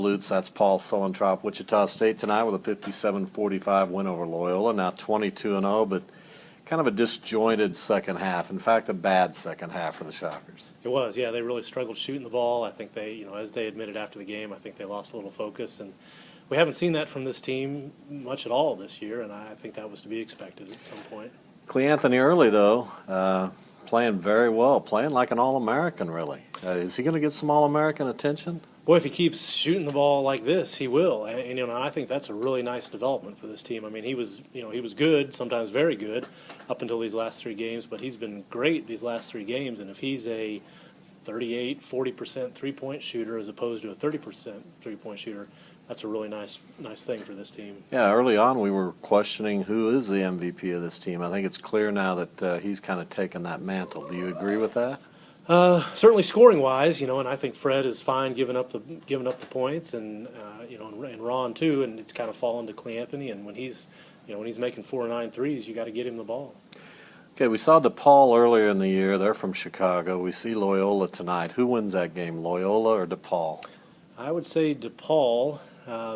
Lutz, that's Paul Suellentrop. Wichita State tonight with a 57-45 win over Loyola. Now 22-0, but kind of a disjointed second half. In fact, a bad second half for the Shockers. It was, yeah. They really struggled shooting the ball. I think they, as they admitted after the game, I think they lost a little focus. And we haven't seen that from this team much at all this year, and I think that was to be expected at some point. Anthony early, though, playing very well, playing like an All-American, really. Is he going to get some All-American attention? Boy, if he keeps shooting the ball like this, he will. And I think that's a really nice development for this team. I mean, he was good, sometimes very good, up until these last three games, but he's been great these last three games. And if he's a 38, 40% three-point shooter as opposed to a 30% three-point shooter, that's a really nice thing for this team. Yeah, early on we were questioning who is the MVP of this team. I think it's clear now that he's kind of taken that mantle. Do you agree with that? Certainly scoring-wise, and I think Fred is fine giving up the points, and and Ron too, and it's kind of fallen to Cleanthony. And when he's making 4 or 9 threes, you got to get him the ball. Okay, we saw DePaul earlier in the year. They're from Chicago. We see Loyola tonight. Who wins that game, Loyola or DePaul? I would say DePaul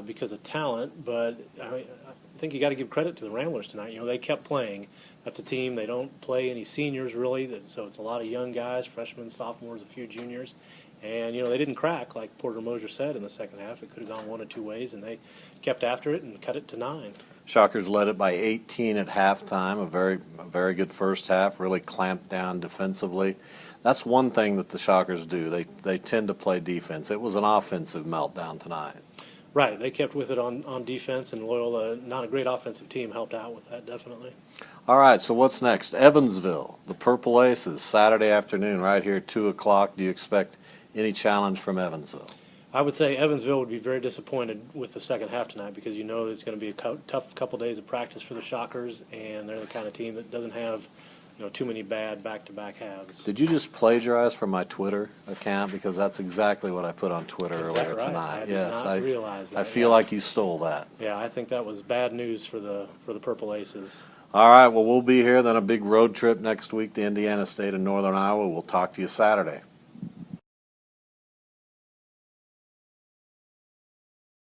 because of talent, but I think you got to give credit to the Ramblers tonight. They kept playing. That's a team. They don't play any seniors really, so it's a lot of young guys, freshmen, sophomores, a few juniors, and they didn't crack like Porter Moser said in the second half. It could have gone one of two ways, and they kept after it and cut it to 9. Shockers led it by 18 at halftime. A very good first half. Really clamped down defensively. That's one thing that the Shockers do. They tend to play defense. It was an offensive meltdown tonight. Right, they kept with it on defense, and Loyola, not a great offensive team, helped out with that definitely. All right, so what's next? Evansville, the Purple Aces, Saturday afternoon right here, 2 o'clock. Do you expect any challenge from Evansville? I would say Evansville would be very disappointed with the second half tonight because it's going to be a tough couple days of practice for the Shockers, and they're the kind of team that doesn't have too many bad back-to-back halves. Did you just plagiarize from my Twitter account? Because that's exactly what I put on Twitter earlier tonight. I did not realize that. I feel like you stole that. Yeah, I think that was bad news for the Purple Aces. All right, well, we'll be here. Then a big road trip next week to Indiana State and Northern Iowa. We'll talk to you Saturday.